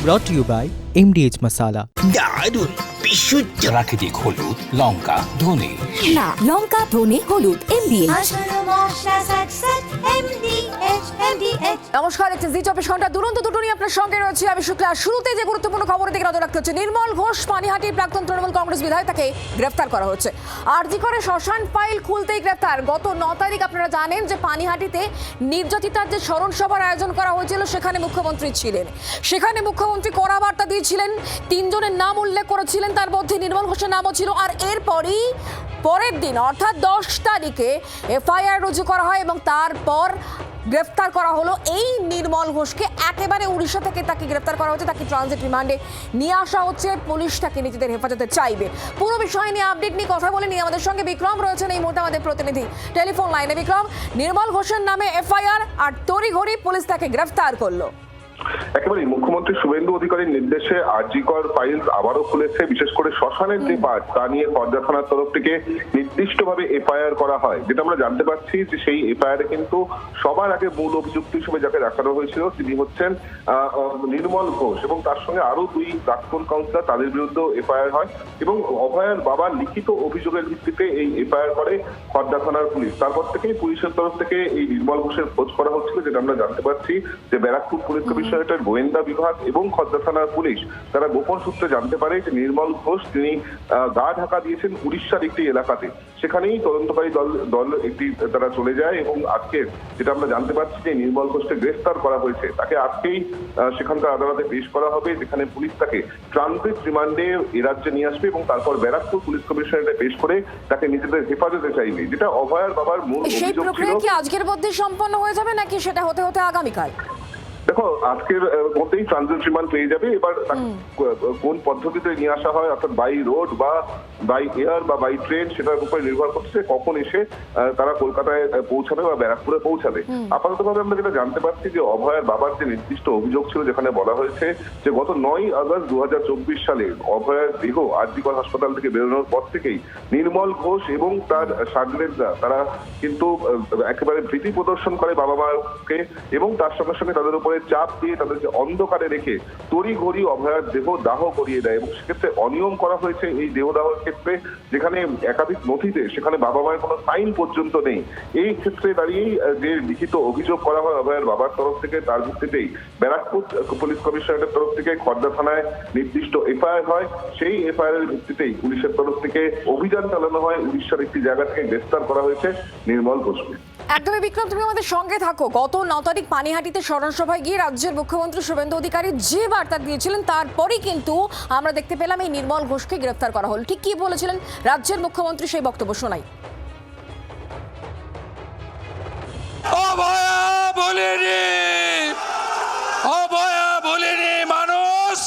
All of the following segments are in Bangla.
brought to you by MDH Masala. দারুণ বিশুদ্ধ প্রাকৃতিক হলুদ, লঙ্কা, ধনে। না, লঙ্কা, ধনে, হলুদ, MDH। নমস্কার, জি 24 ঘন্টা দুরন্ত দুটো নিয়ে আপনার সঙ্গে রয়েছে আমি শুক্লা। শুরুতে যে গুরুত্বপূর্ণ খবরের দিকে নজর রাখতে হচ্ছে, নির্মল ঘোষ পানিহাটির প্রাক্তন তৃণমূল কংগ্রেস বিধায়ক, তাকে গ্রেফতার করা হচ্ছে। আরজি করে শ্মশান ফাইল খুলতেই গ্রেফতার। গত 9 তারিখ আপনারা জানেন যে পানিহাটিতে নির্যাতিতার যে স্মরণ সভার আয়োজন করা হয়েছিল, সেখানে মুখ্যমন্ত্রী ছিলেন। সেখানে মুখ্যমন্ত্রী কড়া বার্তা দিয়েছিলেন, 3 জনের নাম উল্লেখ করেছিলেন, তার মধ্যে নির্মল ঘোষের নামও ছিল। আর এরপরই পরের দিন অর্থাৎ 10 তারিখে এফআইআর রুজু করা হয় এবং তারপর গ্রেফতার করা হলো এই নির্মল ঘোষকে। একেবারে উড়িষ্যা থেকে তাকে গ্রেফতার করা হচ্ছে, তাকে ট্রানজিট রিমান্ডে নিয়ে আসা হচ্ছে। পুলিশ তাকে নিজেদের হেফাজতে চাইবে। পুরো বিষয় নিয়ে আপডেট নিয়ে কথা বলে নিয়ে আমাদের সঙ্গে বিক্রম রয়েছেন এই মুহূর্তে আমাদের প্রতিনিধি টেলিফোন লাইনে। বিক্রম, নির্মল ঘোষের নামে এফআইআর আর তড়িঘড়ি পুলিশ তাকে গ্রেফতার করলো। একেবারে মুখ্যমন্ত্রী শুভেন্দু অধিকারীর নির্দেশে আরজিকর ফাইল আবারও খুলেছে। বিশেষ করে শ্মশানের যে পার্ট, তা নিয়ে খড়দা থানার তরফ থেকে নির্দিষ্টভাবে এফআইআর করা হয়। যেটা আমরা জানতে পারছি যে সেই এফআইআর কিন্তু সবার আগে মূল অভিযুক্ত হিসেবে যাকে দেখানো হয়েছিল তিনি হচ্ছেন নির্মল ঘোষ, এবং তার সঙ্গে আরো 2 প্রাক্তন কাউন্সিলর, তাদের বিরুদ্ধেও এফআইআর হয় এবং অভয়ার বাবার লিখিত অভিযোগের ভিত্তিতে এই এফআইআর করে খড়দা থানার পুলিশ। তারপর থেকেই পুলিশের তরফ থেকে এই নির্মল ঘোষের খোঁজ করা হচ্ছিল। যেটা আমরা জানতে পারছি যে ব্যারাকপুর পুলিশ কমিশনারেটের গোয়েন্দা বিভাগ এবং খড়দা থানার পুলিশ তারা গোপন সূত্রে জানতে পারে যে নির্মল ঘোষ তিনি গা ঢাকা দিয়েছেন উড়িষ্যার একটি এলাকাতে। সেখানেই তদন্তকারী দল একটি তারা চলে যায় এবং আজকে যেটা আমরা জানতে পারছি যে নির্মল ঘোষকে গ্রেফতার করা হয়েছে। তাকে আজকেই সেখানকার আদালতে পেশ করা হবে, যেখানে পুলিশ তাকে ট্রানজিট রিমান্ডে এ রাজ্যে নিয়ে আসবে এবং তারপর ব্যারাকপুর পুলিশ কমিশনারেটে পেশ করে তাকে নিজেদের হেফাজতে চাইবে। যেটা অভয়ার বাবার মূল সেই অভিযোগ ছিল। প্রক্রিয়া কি আজকের মধ্যে সম্পন্ন হয়ে যাবে নাকি সেটা হতে হতে আগামীকাল? দেখো, আজকের মধ্যেই ট্রানজিট রিমান্ড পেয়ে যাবে। এবার কোন পদ্ধতিতে নিয়ে আসা হয়, অর্থাৎ বাই রোড বা বাই এয়ার বা বাই ট্রেন, সেটার উপরে নির্ভর করছে কখন এসে তারা কলকাতায় পৌঁছাবে বা ব্যারাকপুরে পৌঁছাবে। আপাততভাবে আমরা যেটা জানতে পারছি যে অভয়ের বাবার যে নির্দিষ্ট অভিযোগ ছিল, যেখানে বলা হয়েছে যে গত 9 আগস্ট 2024 সালে অভয়ের দেহ আরজিকর হাসপাতাল থেকে বেরোনোর পর থেকেই নির্মল ঘোষ এবং তার শাগরেদরা তারা কিন্তু একেবারে ভীতি প্রদর্শন করে বাবা মাকে, এবং তার সঙ্গে সঙ্গে তাদের উপরে চাপ দিয়ে তাদেরকে অন্ধকারে রেখে তড়িঘড়ি অভয়ার দেহ দাহ করিয়ে দেয়। এবং সেক্ষেত্রে অনিয়ম করা হয়েছে এই দেহ দাহের ক্ষেত্রে, যেখানে একাধিক নথিতে সেখানে বাবা মায়ের কোনো সাইন পর্যন্ত নেই। এই ক্ষেত্রে দাঁড়িয়েই যে লিখিত অভিযোগ করা হয় অভয়ের বাবার তরফ থেকে, তার ভিত্তিতেই ব্যারাকপুর পুলিশ কমিশনারের তরফ থেকে খড়দা থানায় নির্দিষ্ট এফআইআর হয়। সেই এফআইআর এর ভিত্তিতেই পুলিশের তরফ থেকে অভিযান চালানো হয়। উড়িষ্যার একটি জায়গা থেকে গ্রেফতার করা হয়েছে নির্মল ঘোষকে। একদমই বিক্রম, তুমি আমাদের সঙ্গে থাকো। গত 9 তারিখ পানিহাটিতে স্মরণ সভায় গিয়ে রাজ্যের মুখ্যমন্ত্রী শুভেন্দু অধিকারী যে বার্তা দিয়েছিলেন, তারপরই কিন্তু আমরা দেখতে পেলাম এই নির্মল ঘোষকে গ্রেফতার করা হলো। ঠিক কি বলেছিলেন রাজ্যের মুখ্যমন্ত্রী, সেই বক্তব্য শোনাই। অভয়া বলিনি মানুষ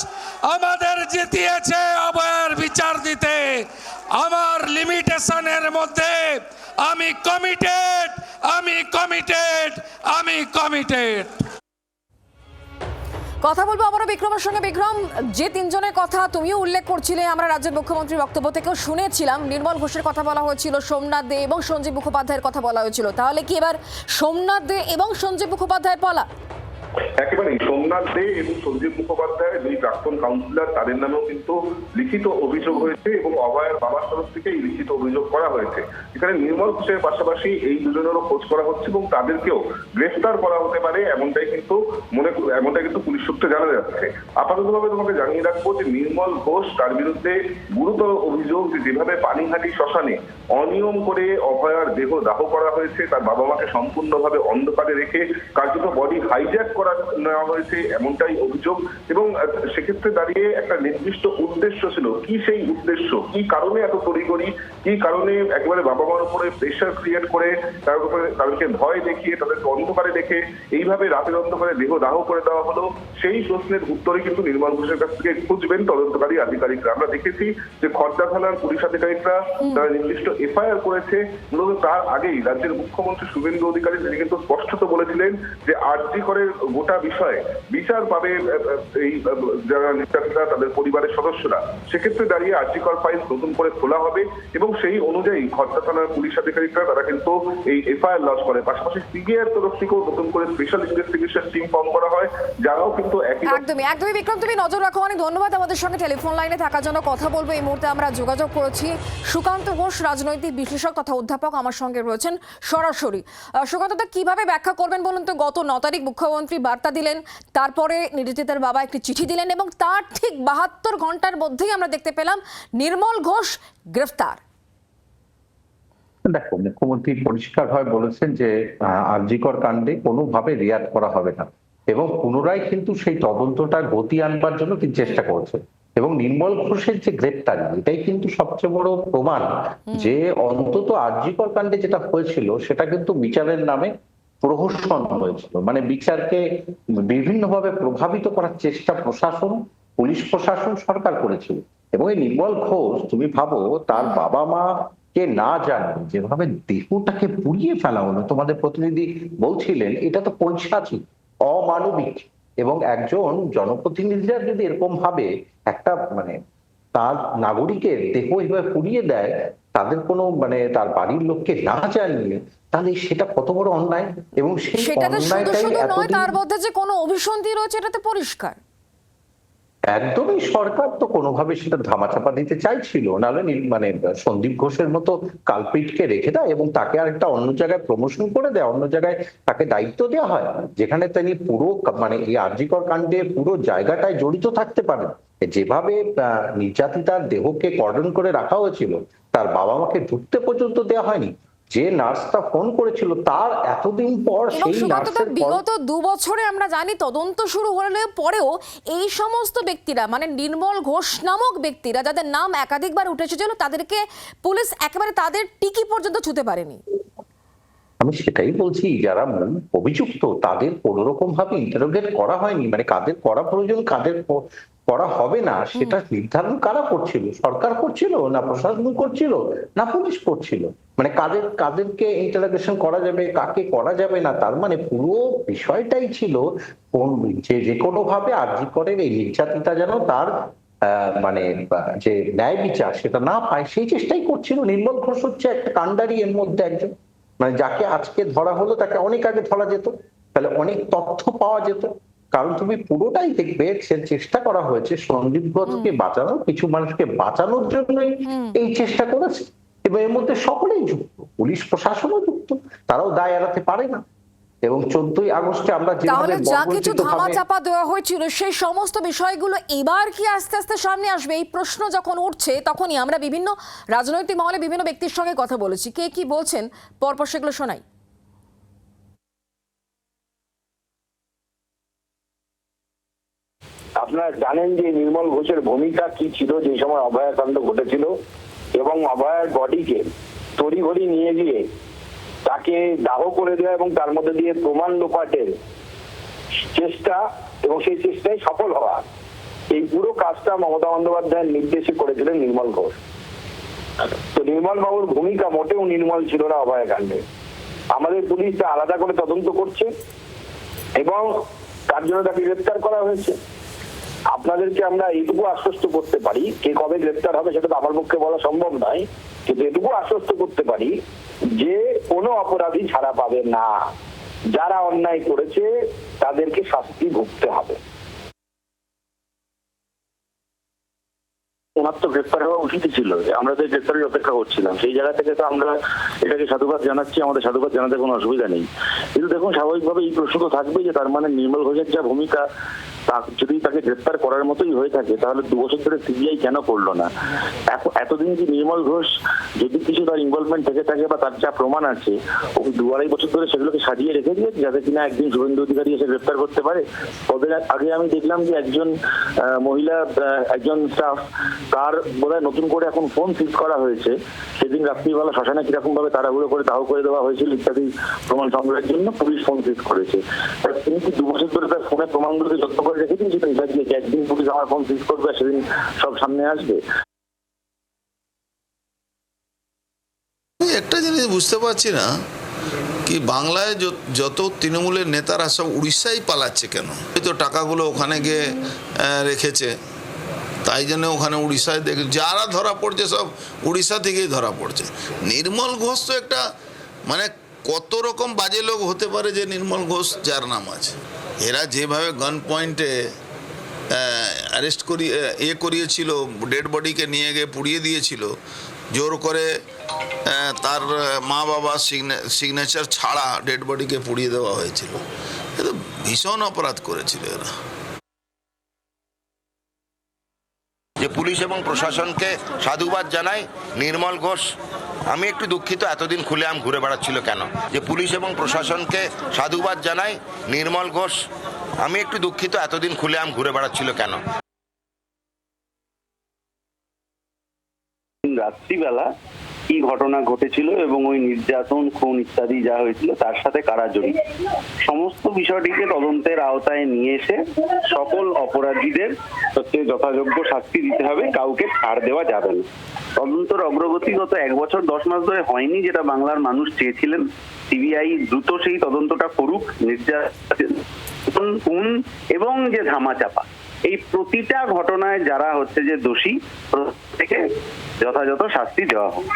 আমাদের জিতিয়েছে অভয়ার বিচার দিতে। আমার লিমিটেশনের মধ্যে আমি কমিটেড। কথা বলবো আবারও বিক্রমের সঙ্গে। বিক্রম, যে 3 জনের কথা তুমিও উল্লেখ করছিলে, আমরা রাজ্যের মুখ্যমন্ত্রীর বক্তব্য থেকেও শুনেছিলাম। নির্মল ঘোষের কথা বলা হয়েছিল, সোমনাথ দে এবং সঞ্জীব মুখোপাধ্যায়ের কথা বলা হয়েছিল। তাহলে কি এবার সোমনাথ দে এবং সঞ্জীব মুখোপাধ্যায়ের পালা? একেবারেই সোমনাথ দে এবং সঞ্জীব মুখোপাধ্যায়, 2 প্রাক্তন কাউন্সিলর, তাদের নামেও কিন্তু লিখিত অভিযোগ হয়েছে এবং অভয়ের বাবার তরফ থেকে এই লিখিত অভিযোগ করা হয়েছে। এখানে নির্মল ঘোষের পাশাপাশি এই 2 জনেরও খোঁজ করা হচ্ছে এবং তাদেরকেও গ্রেফতার করা হতে পারে, এমনটাই কিন্তু পুলিশ সূত্রে জানা যাচ্ছে। আপাততভাবে তোমাকে জানিয়ে রাখবো যে নির্মল ঘোষ, তার বিরুদ্ধে গুরুতর অভিযোগ যে যেভাবে পানিহাটি শ্মশানে অনিয়ম করে অভয়ার দেহ দাহ করা হয়েছে, তার বাবা মাকে সম্পূর্ণভাবে অন্ধকারে রেখে কার্যত বডি হাইজ্যাক নেওয়া হয়েছে, এমনটাই অভিযোগ। এবং সেক্ষেত্রে দাঁড়িয়ে একটা নির্দিষ্ট উদ্দেশ্য ছিল। কি সেই উদ্দেশ্য, কি কারণে এত তড়িঘড়ি, কি কারণে একেবারে বাবা মার উপরে প্রেশার ক্রিয়েট করে তাদেরকে ভয় দেখিয়ে তাদেরকে অন্ধকারে রেখে এইভাবে রাতের অন্ধকারে দেহ দাহ করে দেওয়া হলো, সেই প্রশ্নের উত্তরে কিন্তু নির্মল ঘোষের কাছ থেকে খুঁজবেন তদন্তকারী আধিকারিকরা। আমরা দেখেছি যে খড়দা থানার পুলিশ আধিকারিকরা তারা নির্দিষ্ট এফআইআর করেছে। মূলত তার আগেই রাজ্যের মুখ্যমন্ত্রী শুভেন্দু অধিকারী তিনি কিন্তু স্পষ্টত বলেছিলেন যে আরজি করের গোটা বিষয়ে বিচার পাবে এই যারা নির্যাতিতা তাদের পরিবারের সদস্যরা, সেক্ষেত্রে দাঁড়িয়ে আরজিকর ফাইল নতুন করে খোলা হবে এবং সেই অনুযায়ী খড়দা থানার পুলিশ আধিকারিকরা তারা কিন্তু এই এফআইআর লঞ্চ করে। পাশাপাশি সিবিআই তরফ থেকেও নতুন করে স্পেশাল ইনভেস্টিগেশন টিম ফর্ম করা হয়, যারাও কিন্তু একদমই বিক্রম, তুমি নজর রাখো। অনেক ধন্যবাদ আমাদের সঙ্গে টেলিফোন লাইনে থাকার জন্য। কথা বলবো এই মুহূর্তে আমরা যোগাযোগ করেছি সুকান্ত ঘোষ, রাজনৈতিক বিশ্লেষক তথা অধ্যাপক আমার সঙ্গে রয়েছেন সরাসরি। সুকান্তদা, কিভাবে ব্যাখ্যা করবেন বলুন তো? গত 9 তারিখ মুখ্যমন্ত্রী বার্তা দিলেন, তারপরে নির্যাতিতার বাবা একটি চিঠি দিলেন এবং তার ঠিক 72 ঘন্টার মধ্যেই আমরা দেখতে পেলাম নির্মল ঘোষ গ্রেফতার। দেখো, মুখ্যমন্ত্রী পরিষ্কারভাবে বলেছেন যে আরজিকর কাণ্ডে কোনোভাবে রিয়াক্ট করা হবে না এবং পুনরায় কিন্তু সেই তদন্তটা গতি আনবার জন্য তিনি চেষ্টা করছে। এবং নির্মল ঘোষের যে গ্রেপ্তারি, এটাই কিন্তু সবচেয়ে বড় প্রমাণ যে অন্তত আরজিকর কাণ্ডে যেটা হয়েছিল সেটা কিন্তু বিচারের নামে প্রহসন হয়েছিল। মানে বিচারকে বিভিন্নভাবে প্রভাবিত করার চেষ্টা প্রশাসন, পুলিশ প্রশাসন, সরকার করেছিল। এবং এই নির্মল ঘোষ, তুমি ভাবো তার বাবা মা কে না জানে যেভাবে দেহটাকে পুড়িয়ে ফেলা হলো, তোমাদের প্রতিনিধি বলছিলেন এটা তো পৈশাচিক, অমানবিক। এবং একজন জনপ্রতিনিধিরা যদি এরকম ভাবে একটা মানে তার নাগরিকের দেহ এইভাবে পুড়িয়ে দেয়, তাদের কোনো মানে তার বাড়ির লোককে না জানিয়ে, তাহলে সেটা কত বড় অন্যায়। এবং সেই অন্যায়টাই নয়, তার মধ্যে যে কোনো অভিসন্ধি রয়েছে এটা তো পরিষ্কার। একদমই সরকার তো কোনোভাবে সেটা ধামাচাপা দিতে চাইছিল, নাহলে মানে সন্দীপ ঘোষের মতো কালপিটকে রেখে দেয় এবং তাকে আরেকটা অন্য জায়গায় প্রমোশন করে দেয়, অন্য জায়গায় তাকে দায়িত্ব দেওয়া হয়, যেখানে তিনি পুরো মানে এই আরজিকর কাণ্ডে পুরো জায়গাটায় জড়িত থাকতে পারেন। যেভাবে নির্যাতিতার দেহকে কর্ডন করে রাখা হয়েছিল, তার বাবা মাকে ঢুকতে পর্যন্ত দেওয়া হয়নি। যে নার্সটা ফোন করেছিল তার এতদিন পর সেই নার্সের বিগত 2 বছরে আমরা জানি তদন্ত শুরু হলে পরেও এই সমস্ত ব্যক্তিরা, মানে নির্মল ঘোষ নামক ব্যক্তিরা যাদের নাম একাধিকবার উঠে এসেছিল, তাদেরকে পুলিশ একেবারে তাদের টিকি পর্যন্ত ছুঁতে পারেনি। আমি সেটাই বলছি, যারা মূল অভিযুক্ত তাদের কোনোরকম ভাবে ইন্টারোগেট করা হয়নি। মানে কাদের করা প্রয়োজন, কাদের করা হবে না, সেটা নির্ধারণ কারা করছিল? সরকার করছিল না প্রশাসন করছিল না পুলিশ করছিল? মানে কাদেরকে ইন্টারোগেশন করা যাবে, কাকে করা যাবে না, তার মানে পুরো বিষয়টাই ছিল যে কোনো ভাবে আরজিকরের এই নির্যাতিতা যেন তার মানে যে ন্যায় বিচার সেটা না পায়, সেই চেষ্টাই করছিল। নির্মল ঘোষ হচ্ছে একটা কাণ্ডারি, এর মধ্যে একজন। মানে যাকে আজকে ধরা হলো তাকে অনেক আগে ধরা যেত, তাহলে অনেক তথ্য পাওয়া যেত। কারণ তুমি পুরোটাই দেখবে চেষ্টা করা হয়েছে সন্দীপ ঘোষকে বাঁচানোর, কিছু মানুষকে বাঁচানোর জন্যই এই চেষ্টা করেছে এবং এর মধ্যে সকলেই যুক্ত, পুলিশ প্রশাসনও যুক্ত, তারাও দায় এড়াতে পারে না। এবং 14ই আগস্টে আমরা তাহলে যা কিছু ধামাচাপা দেওয়া হয়েছিল সেই সমস্ত বিষয়গুলো এবার কি আস্তে আস্তে সামনে আসবে? এই প্রশ্ন যখন উঠছে তখনই আমরা বিভিন্ন রাজনৈতিক মহলে বিভিন্ন ব্যক্তির সঙ্গে কথা বলেছি, কে কি বলছেন পরপর সেগুলো শোনাই। আপনারা জানেন যে নির্মল ঘোষের ভূমিকা কি ছিল যে সময় অভয়াকাণ্ড ঘটেছিল, এবং অভয়ার বডিকে তড়িঘড়ি নিয়ে গিয়ে তাকে দাহ করে দেওয়া এবং তার মধ্যে দিয়ে প্রমাণ লোপাটের চেষ্টা এবং সেই চেষ্টায় সফল হওয়া, এই পুরো কাজটা মমতা বন্দ্যোপাধ্যায়ের নির্দেশে করেছিলেন নির্মল ঘোষ। তো নির্মল বাবুর ভূমিকা মোটেও নির্মল ছিল না অভয়াকাণ্ডে। আমাদের পুলিশ তা আলাদা করে তদন্ত করছে এবং তার জন্য তাকে গ্রেপ্তার করা হয়েছে। আপনাদেরকে আমরা এইটুকু আশ্বস্ত করতে পারি, কে কবে গ্রেপ্তার হবে সেটা তো আমার পক্ষে বলা সম্ভব নয়, কিন্তু এটুকু আশ্বস্ত করতে পারি যে কোনো অপরাধী ছাড়া পাবে না। যারা অন্যায় করেছে তাদেরকে শাস্তি ভুগতে হবে। ওনার তো গ্রেপ্তার হওয়া উচিত ছিল, আমরা তো গ্রেপ্তারের অপেক্ষা করছিলাম। সেই জায়গা থেকে তো আমরা এটাকে সাধুবাদ জানাচ্ছি, আমাদের সাধুবাদ জানাতে কোনো অসুবিধা নেই। কিন্তু দেখুন, স্বাভাবিকভাবে এই প্রশ্ন তো থাকবেই যে তার মানে নির্মল ঘোষের যা ভূমিকা, যদি তাকে গ্রেপ্তার করার মতোই হয়ে থাকে তাহলে 2 বছর ধরে সিবিআই কেন করলো না? এতদিন কি নির্মল ঘোষ যদি কিছু তার ইনভলভমেন্ট থেকে থাকে বা তার যা প্রমাণ আছে, ও 2-2.5 বছর ধরে সেগুলোকে সাজিয়ে রেখে দিয়েছে যাতে কিনা একদিন শুভেন্দু অধিকারী এসে গ্রেপ্তার করতে পারে? ওদের আগে আমি দেখলাম যে একজন মহিলা, একজন স্টাফ, তার বোধহয় নতুন করে এখন ফোন সিজ করা হয়েছে। সেদিন রাত্রিবেলা শ্মশানে কিরকম ভাবে তাড়াহুড়ো করে দাহ করে দেওয়া হয়েছিল ইত্যাদি প্রমাণ সংগ্রহের জন্য পুলিশ ফোন সিজ করেছে। তিনি কি 2 বছর ধরে তার ফোনের প্রমাণগুলোকে যত্ন করে রেখে দিয়েছিল? একদিন পুলিশ আমার ফোন সিজ করবে, সেদিন সব সামনে আসবে। একটা জিনিস বুঝতে পারছি না, কি বাংলায় যত তৃণমূলের নেতারা সব উড়িষ্যায় পালাচ্ছে কেন? তো টাকাগুলো ওখানে গিয়ে রেখেছে, তাই জন্য ওখানে উড়িষ্যায় দেখে যারা ধরা পড়ছে সব উড়িষ্যা থেকেই ধরা পড়ছে। নির্মল ঘোষ তো একটা মানে কত রকম বাজে লোক হতে পারে যে নির্মল ঘোষ যার নাম আছে। এরা যেভাবে গান পয়েন্টে অ্যারেস্ট করিয়েছিল, ডেড বডিকে নিয়ে গিয়ে পুড়িয়ে দিয়েছিল, জোর করে তার মা বাবা সিগনেচার ছাড়া ডেড বডিকে পুড়িয়ে দেওয়া হয়েছিল। এ তো ভীষণ অপরাধ করেছিল এরা। যে পুলিশ এবং প্রশাসনকে সাধুবাদ জানাই। নির্মল ঘোষ, আমি একটু দুঃখিত এতদিন খুলেআম ঘুরে বেড়াচ্ছিল কেন। যে পুলিশ এবং প্রশাসনকে সাধুবাদ জানাই। নির্মল ঘোষ, আমি একটু দুঃখিত এতদিন খুলেআম ঘুরে বেড়াচ্ছিল কেন। রাত্রিবেলা কি ঘটনা ঘটেছিল এবং ওই নির্যাতন, খুন ইত্যাদি যা হয়েছিল তার সাথে কারা জড়িত, সমস্ত বিষয়টিকে তদন্তের আওতায় নিয়ে এসে সকল অপরাধীদের হচ্ছে যথাযোগ্য শাস্তি দিতে হবে, কাউকে ছাড় দেওয়া যাবে না। তদন্তের অগ্রগতি গত 1 বছর 10 মাস ধরে হয়নি, যেটা বাংলার মানুষ চেয়েছিলেন। সিবিআই দ্রুত সেই তদন্তটা করুক। নির্যাতন, খুন এবং যে ধামাচাপা, এই প্রতিটা ঘটনায় যারা হচ্ছে যে দোষী, থেকে যথাযথ শাস্তি দেওয়া হোক।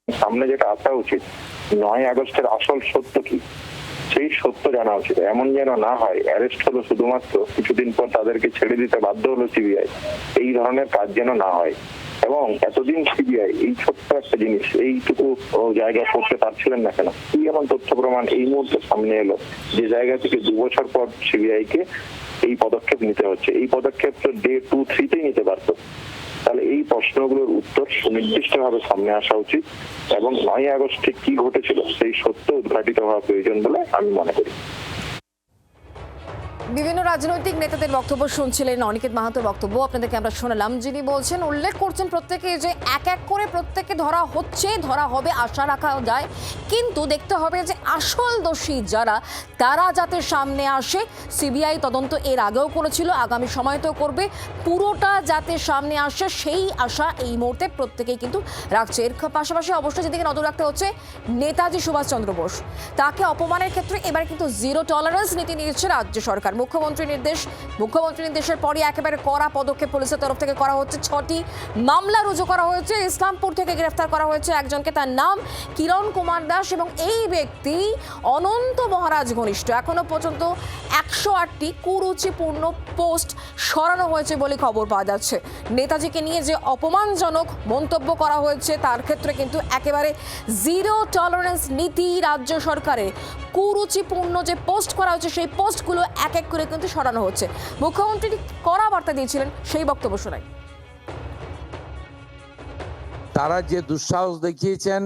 সামনে যেটা আসা উচিত, 9 আগস্টের আসল সত্য কি, সেই সত্য জানা উচিত। এমন যেন না হয় অ্যারেস্ট হলো শুধুমাত্র, কিছুদিন পর তাদেরকে ছেড়ে দিতে বাধ্য হলো সিবিআই, এই ধরনের কাজ যেন না হয়। এবং এতদিন সিবিআই এই ছোট্ট একটা জিনিস, এইটুকু জায়গা করতে পারছিলেন না কেন? কি এমন তথ্য প্রমাণ এই মুহূর্তে সামনে এলো যে জায়গা থেকে 2 বছর পর সিবিআই কে এই পদক্ষেপ নিতে হচ্ছে? এই পদক্ষেপ তো ডে 2-3-তেই নিতে পারতো। তাহলে এই প্রশ্নগুলোর উত্তর সুনির্দিষ্টভাবে সামনে আসা উচিত এবং 9 আগস্ট ঠিক কি ঘটেছিল সেই সত্য উদ্ঘাটিত হওয়া প্রয়োজন বলে আমি মনে করি। বিভিন্ন রাজনৈতিক নেতাদের বক্তব্য শুনছিলেন, অনিকেত মাহাতোর বক্তব্য আপনাদেরকে আমরা শোনালাম। যিনি বলছেন, উল্লেখ করছেন প্রত্যেকে যে এক এক করে প্রত্যেকে ধরা হচ্ছে, ধরা হবে, আশা রাখা যায়, কিন্তু দেখতে হবে যে আসল দোষী যারা তারা যাতে সামনে আসে। সিবিআই তদন্ত এর আগেও করেছিল, আগামী সময়তেও করবে, পুরোটা যাতে সামনে আসে সেই আশা এই মুহূর্তে প্রত্যেকেই কিন্তু রাখছে। এর পাশাপাশি অবশ্যই যেদিকে নজর রাখতে হচ্ছে নেতাজি সুভাষচন্দ্র বোস, তাকে অপমানের ক্ষেত্রে এবার কিন্তু 0 টলারেন্স নীতি নিয়েছে রাজ্য সরকার। মুখ্যমন্ত্রীর নির্দেশের পরই একেবারে কড়া পদক্ষেপ পুলিশের তরফ থেকে করা হচ্ছে। 6টি মামলা রুজু করা হয়েছে। ইসলামপুর থেকে গ্রেফতার করা হয়েছে একজনকে, তার নাম কিরণ কুমার দাস, এবং এই ব্যক্তি অনন্ত মহারাজ ঘনিষ্ঠ। এখনো পর্যন্ত 108টি কুরুচিপূর্ণ পোস্ট সরানো হয়েছে বলে খবর পাওয়া যাচ্ছে। নেতাজিকে নিয়ে যে অপমানজনক মন্তব্য করা হয়েছে তার ক্ষেত্রে কিন্তু একেবারে 0 টলারেন্স নীতি রাজ্য সরকারের। কুরুচিপূর্ণ যে পোস্ট করা হয়েছে সেই পোস্টগুলো এক এক করে কিন্তু সরানো হচ্ছে। মুখ্যমন্ত্রী কড়া বার্তা দিয়েছিলেন, সেই বক্তব্য শোনাই। তারা যে দুঃসাহস দেখিয়েছেন,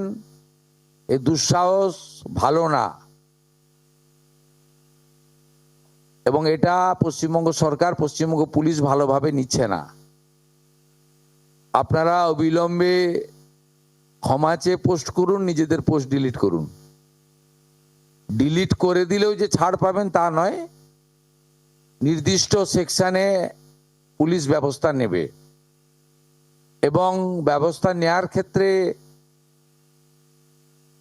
এই দুঃসাহস ভালো না, এবং এটা পশ্চিমবঙ্গ সরকার, পশ্চিমবঙ্গ পুলিশ ভালোভাবে নিচ্ছে না। আপনারা অবিলম্বে ক্ষমা চেয়ে পোস্ট করুন, নিজেদের পোস্ট ডিলিট করুন। ডিলিট করে দিলেও যে ছাড় পাবেন তা নয়, নির্দিষ্ট সেকশনে পুলিশ ব্যবস্থা নেবে এবং ব্যবস্থা নেয়ার ক্ষেত্রে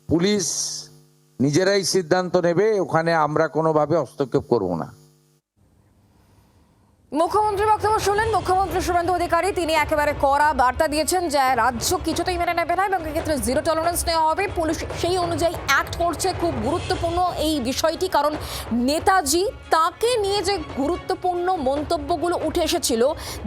পুলিশ নিজেরাই সিদ্ধান্ত নেবে, ওখানে আমরা কোনোভাবে হস্তক্ষেপ করব না। মুখ্যমন্ত্রী বক্তব্য শুনলেন মুখ্যমন্ত্রী শুভেন্দু অধিকারী। তিনি একেবারে কড়া বার্তা দিয়েছেন যে রাজ্য কিছুতেই মেনে নেবে না এবং এক্ষেত্রে 0 টলারেন্স নেওয়া হবে। পুলিশ সেই অনুযায়ী অ্যাক্ট করছে। খুব গুরুত্বপূর্ণ এই বিষয়টি, কারণ নেতাজি, তাকে নিয়ে যে গুরুত্বপূর্ণ মন্তব্যগুলো উঠে এসেছিল,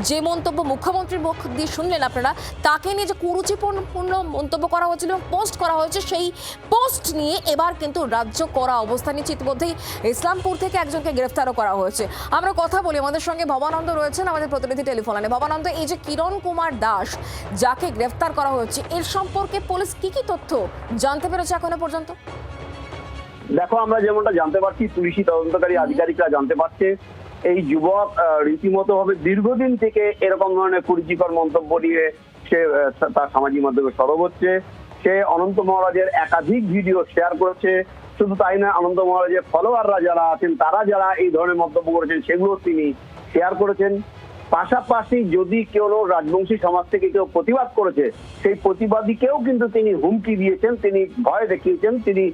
যে মন্তব্য মুখ্যমন্ত্রীর মুখ দিয়ে শুনলেন আপনারা, তাকে নিয়ে যে কুরুচিপূর্ণ মন্তব্য করা হয়েছিল এবং পোস্ট করা হয়েছে, সেই পোস্ট নিয়ে এবার কিন্তু রাজ্য কড়া অবস্থান নিচ্ছে। ইতিমধ্যেই ইসলামপুর থেকে একজনকে গ্রেফতারও করা হয়েছে। আমরা কথা বলি, আমাদের সঙ্গে ভবানন্দ রয়েছেন, আমাদের প্রতিনিধি টেলিফোন লাইনে। ভবানন্দ, এই যে কিরণ কুমার দাস যাকে গ্রেফতার করা হয়েছে, এর সম্পর্কে পুলিশ কি কি তথ্য জানতে পেরেছে এখনো পর্যন্ত? দেখো, আমরা যেমনটা জানতে পারছি, পুলিশি তদন্তকারী আধিকারিকরা জানতে পারছে এই যুবক রীতিমতো ভাবে দীর্ঘদিন থেকে এরকম ধরনের কুরুচিকর মন্তব্য নিয়ে সে তার সামাজিক মাধ্যমে সরব হচ্ছে। সে অনন্ত মহারাজের একাধিক ভিডিও শেয়ার করেছে। শুধু তাই না, অনন্ত মহারাজের ফলোয়াররা যারা আছেন, তারা যারা এই ধরনের মন্তব্য করেছেন সেগুলো তিনি শেয়ার করেছেন। পাশাপাশি যদি কোনো রাজবংশী সমাজ থেকে কেউ প্রতিবাদ করেছে, সেই প্রতিবাদীকেও কিন্তু তিনি হুমকি দিয়েছেন, তিনি ভয় দেখিয়েছেন, তিনি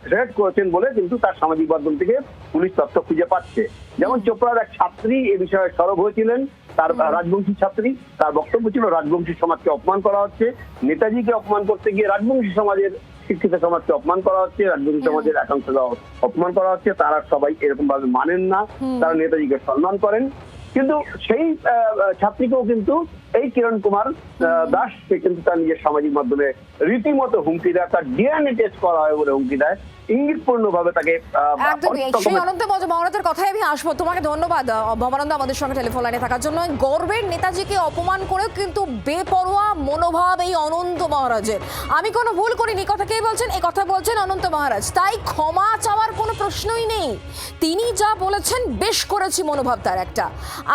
থ্রেট করেছেন বলে কিন্তু তার সামাজিক মাধ্যম থেকে পুলিশ তথ্য খুঁজে পাচ্ছে। যেমন চোপড়ার এক ছাত্রী এ বিষয়ে সরব হয়েছিলেন, তার রাজবংশী ছাত্রী, তার বক্তব্য ছিল রাজবংশী সমাজকে অপমান করা হচ্ছে, নেতাজিকে অপমান করতে গিয়ে রাজবংশী সমাজের শিক্ষিত সমাজকে অপমান করা হচ্ছে, রাজবংশী সমাজের একাংশকে অপমান করা হচ্ছে। তারা সবাই এরকম ভাবে মানেন না, তারা নেতাজিকে সম্মান করেন। কিন্তু সেই ছাত্রীকেও কিন্তু এই কিরণ কুমার দাস সে কিন্তু তার নিজের সামাজিক মাধ্যমে রীতিমতো হুমকি দেয়, তার ডিএনএ টেস্ট করা হয় বলে হুমকি দেয়, ইঙ্গিতপূর্ণ ভাবে তাকে। সেই অনন্ত মহারাজের কথায় আমি আসবো। তোমাকে ধন্যবাদ ভবানন্দ আমাদের সঙ্গে টেলিফোন লাইনে থাকার জন্য। গর্বের নেতাজিকে অপমান করেও কিন্তু বেপরোয়া মনোভাব এই অনন্ত মহারাজের। আমি কোনো ভুল করিনি, কথা কে বলছেন? এই কথা বলছেন অনন্ত মহারাজ। তাই ক্ষমা চাওয়ার কোনো প্রশ্নই নেই। তিনি যা বলেছেন বেশ করেছি মনোভাব তার একটা।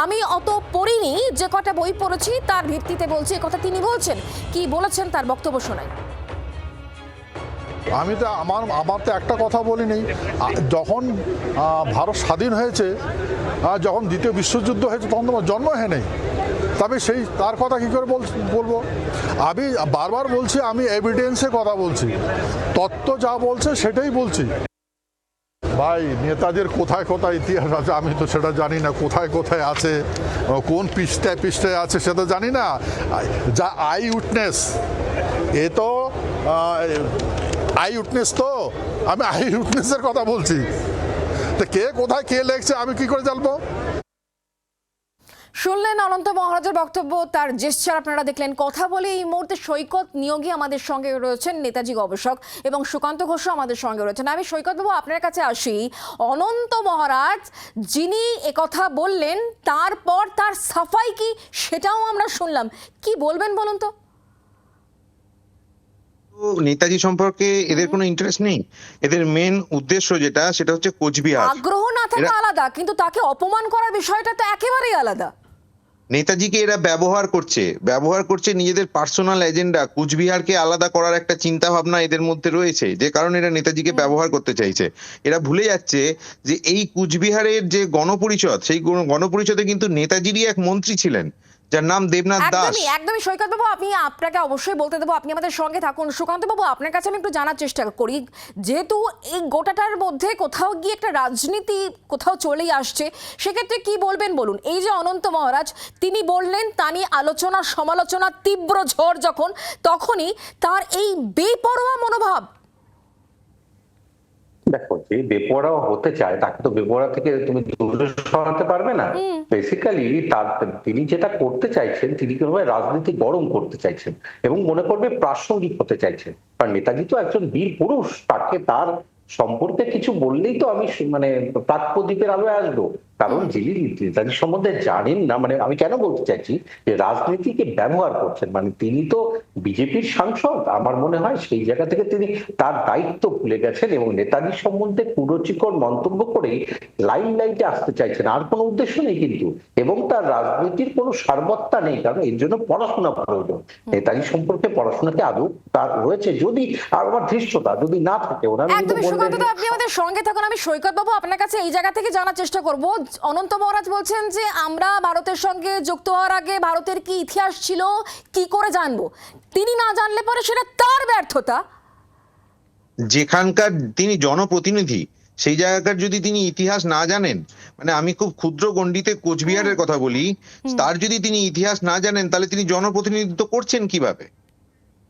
আমি অত পড়িনি, যে কটা বই পড়েছি তার ভিত্তিতে বলছি, এই কথা তিনি বলছেন। কি বলেছেন তার বক্তব্য শোনাই। আমি তো আমার তো একটা কথা বলিনি। যখন ভারত স্বাধীন হয়েছে, যখন দ্বিতীয় বিশ্বযুদ্ধ হয়েছে, তখন তোমার জন্ম হয় নাই। তবে সেই তার কথা কী করে বলবো? আমি বারবার বলছি, আমি এভিডেন্সে কথা বলছি, তত্ত্ব যা বলছে সেটাই বলছি। ভাই, নেতাজির কোথায় কোথায় ইতিহাস আছে আমি তো সেটা জানি না, কোথায় কোথায় আছে, কোন পৃষ্ঠায় পৃষ্ঠায় আছে সেটা জানি না। যা আই উইটনেস, এ তো আই উইটনেস, তো আমি আই উইটনেসের কথা বলছি। তো কে কোথায় কে লেখছে আমি কি করে জানবো? শুনলেন অনন্ত মহারাজের বক্তব্য, তার জেস্চার আপনারা দেখলেন। কথা বলে এই মুহূর্তে সৈকত নিয়োগী আমাদের সঙ্গে রয়েছেন, নেতাজি গবেষক, এবং সুকান্ত ঘোষও আমাদের সঙ্গে রয়েছেন। আমি সৈকত বাবু আপনার কাছে আসি। অনন্ত মহারাজ যিনি একথা বললেন, তারপর তার সাফাই কি সেটাও আমরা শুনলাম। কি বলবেন বলুন তো? নেতাজি সম্পর্কে এদের কোনো ইন্টারেস্ট নেই। এদের মেন উদ্দেশ্য সেটা হচ্ছে কোচবিহার। আগ্রহ না থাকা আলাদা, কিন্তু তাকে অপমান করার বিষয়টা তো একেবারেই আলাদা। নেতাজিকে এরা ব্যবহার করছে নিজেদের পার্সোনাল এজেন্ডা। কুচবিহারকে আলাদা করার একটা চিন্তা ভাবনা এদের মধ্যে রয়েছে, যে কারণে এরা নেতাজিকে ব্যবহার করতে চাইছে। এরা ভুলে যাচ্ছে যে এই কুচবিহারের যে গণপরিষদ, সেই গণপরিষদে কিন্তু নেতাজিরই এক মন্ত্রী ছিলেন, যার নাম দেবনাথ দাস। একদমই সৈকত বাবু, আমি আপনাকে অবশ্যই বলতে দেবো, আপনি আমাদের সঙ্গে থাকুন। সুকান্ত বাবু আপনার কাছে আমি একটু জানার চেষ্টা করি, যেহেতু এই গোটাটার মধ্যে কোথাও গিয়ে একটা রাজনীতি কোথাও চলেই আসছে, সেক্ষেত্রে কি বলবেন বলুন। এই যে অনন্ত মহারাজ তিনি বললেন, তা নিয়ে আলোচনা সমালোচনা তীব্র ঝড় যখন, তখনই তার এই বেপরোয়া মনোভাব। দেখো, যে বেপরোয়া হতে চায় তাকে তো বেপরোয়া থেকে তুমি দূরে সরাতে পারবে না। বেসিক্যালি তিনি যেটা করতে চাইছেন, তিনি কিভাবে রাজনীতি গরম করতে চাইছেন এবং মনে করবে প্রাসঙ্গিক হতে চাইছেন। কারণ নেতাজি তো একজন বীর পুরুষ, তাকে তার সম্পর্কে কিছু বললেই তো আমি প্রাক্যদ্বীপের আলোয় আসবো। কারণ যিনি নেতাজি সম্বন্ধে জানেন না, আমি কেন বলতে চাইছি যে রাজনীতিকে ব্যবহার করছেন, তিনি তো বিজেপির সাংসদ। আমার মনে হয় সেই জায়গা থেকে তিনি তার দায়িত্ব ভুলে গেছেন এবং নেতাজি সম্বন্ধে কুরুচিকর মন্তব্য করে লাইটে আসতে চাইছেন, আর কোনো উদ্দেশ্য নেই কিন্তু। এবং তার রাজনীতির কোনো সারবত্তা নেই, কারণ এর জন্য পড়াশোনা প্রয়োজন। নেতাজি সম্পর্কে পড়াশোনাকে আদৌ তার রয়েছে, যদি আর আমার ধৃষ্টতা যদি না থাকে। আপনি আমাদের সঙ্গে থাকুন। আমি সৈকত বাবু আপনার কাছে এই জায়গা থেকে জানার চেষ্টা করব। অনন্ত মহারাজ বলছেন যে আমরা ভারতের সঙ্গে যুক্ত হওয়ার আগে ভারতের কি ইতিহাস ছিল কি করে জানবো? তিনি না জানলে পরে সেটা তার ব্যর্থতা। যেখানকার তিনি জনপ্রতিনিধি, সেই জায়গাকার যদি তিনি ইতিহাস না জানেন, আমি খুব ক্ষুদ্র গণ্ডিতে কোচবিহারের কথা বলি, তার যদি তিনি ইতিহাস না জানেন, তাহলে তিনি জনপ্রতিনিধিত্ব করছেন কিভাবে?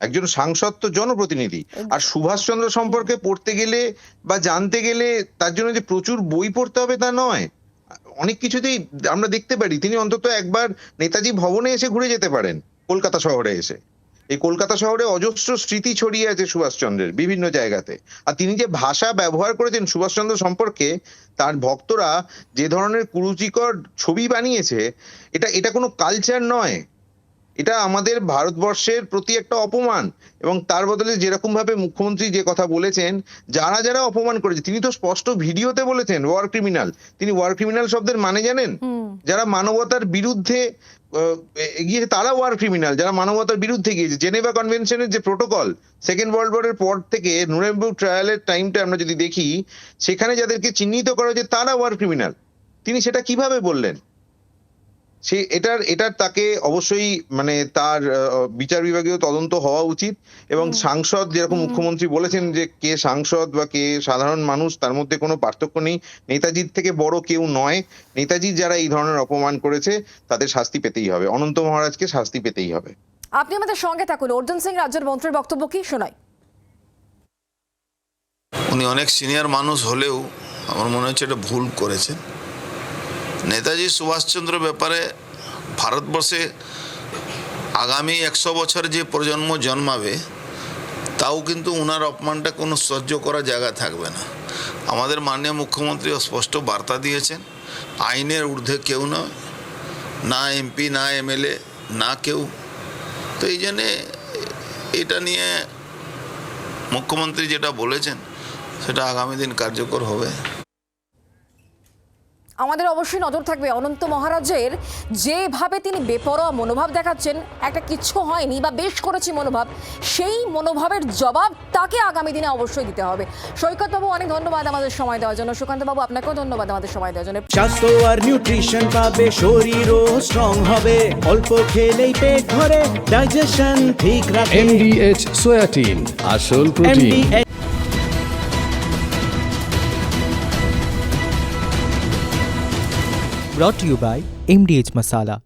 একজন সাংসদ তো জনপ্রতিনিধি। আর সুভাষচন্দ্র সম্পর্কে পড়তে গেলে বা জানতে গেলে তার জন্য যে প্রচুর বই পড়তে হবে তা নয়। অনেক কিছুতেই আমরা দেখতে পারি তিনি অন্তত একবার নেতাজি ভবনে এসে ঘুরে যেতে পারেন, কলকাতা শহরে এসে। এই কলকাতা শহরে অজস্র স্মৃতি ছড়িয়ে আছে সুভাষচন্দ্রের বিভিন্ন জায়গাতে। আর তিনি যে ভাষা ব্যবহার করেছেন সুভাষচন্দ্র সম্পর্কে, তার ভক্তরা যে ধরনের কুরুচিকর ছবি বানিয়েছে, এটা কোনো কালচার নয়, এটা আমাদের ভারতবর্ষের প্রতি একটা অপমান। এবং তার বদলে যেরকম ভাবে মুখ্যমন্ত্রী যে কথা বলেছেন, যারা অপমান করেছে, তিনি তো স্পষ্ট ভিডিওতে বলেছেন ওয়ার ক্রিমিনাল। তিনি ওয়ার ক্রিমিনাল শব্দের মানে জানেন? যারা মানবতার বিরুদ্ধে গিয়েছে তারা ওয়ার ক্রিমিনাল, যারা মানবতার বিরুদ্ধে গিয়েছে। জেনেভা কনভেনশনের যে প্রোটোকল, সেকেন্ড ওয়ার্ল্ড ওয়ারের পর থেকে নুরেমবার্গ ট্রায়ালের টাইমটা আমরা যদি দেখি, সেখানে যাদেরকে চিহ্নিত করা হয়েছে তারা ওয়ার ক্রিমিনাল। তিনি সেটা কিভাবে বললেন? এটার তাকে অবশ্যই মানে তার বিচার বিভাগীয় তদন্ত হওয়া উচিত। এবং সাংসদ যেরকম মুখ্যমন্ত্রী বলেছেন যে কে সাংসদ বা কে সাধারণ মানুষ তার মধ্যে কোনো পার্থক্য নেই, নেতাজির থেকে বড় কেউ নয়। নেতাজি যারা এই ধরনের অপমান করেছে তাদের শাস্তি পেতেই হবে, অনন্ত মহারাজকে শাস্তি পেতেই হবে। আপনি আমাদের সঙ্গে থাকুন। অর্জুন সিং রাজ্যের মন্ত্রীর বক্তব্য কি শোনাই। উনি অনেক সিনিয়র মানুষ হলেও আমার মনে হচ্ছে এটা ভুল করেছেন। নেতাজি সুভাষচন্দ্র ব্যাপারে ভারতবর্ষে আগামী 100 বছর যে প্রজন্ম জন্মাবে তাও কিন্তু ওনার অপমানটা কোনো সহ্য করার জায়গা থাকবে না। আমাদের মাননীয় মুখ্যমন্ত্রী স্পষ্ট বার্তা দিয়েছেন, আইনের ঊর্ধ্বে কেউ নয়, না এমপি না এমএলএ না কেউ। তো এই জন্যে এটা নিয়ে মুখ্যমন্ত্রী যেটা বলেছেন সেটা আগামী দিন কার্যকর হবে। আমাদের অবশ্যই নজর থাকবে অনন্ত মহারাজের যেভাবে তিনি বেপরোয়া মনোভাব দেখাচ্ছেন, একটা কিচ্ছু হয়নি বা বেশ করেছি মনোভাব, সেই মনোভাবের জবাব তাকে আগামী দিনে অবশ্যই দিতে হবে। সৈকতবাবু অনেক ধন্যবাদ আমাদের সময় দেওয়ার জন্য। সুকান্তবাবু আপনাকেও ধন্যবাদ আমাদের সময় দেওয়ার জন্য। স্বাস্থ্য আর নিউট্রিশন পাবে, শরীরও স্ট্রং হবে, অল্প খেলেই পেট ভরে ডাইজেশন ঠিক রাখে। MDH সোয়াটিন, আসল protein. brought to you by MDH Masala।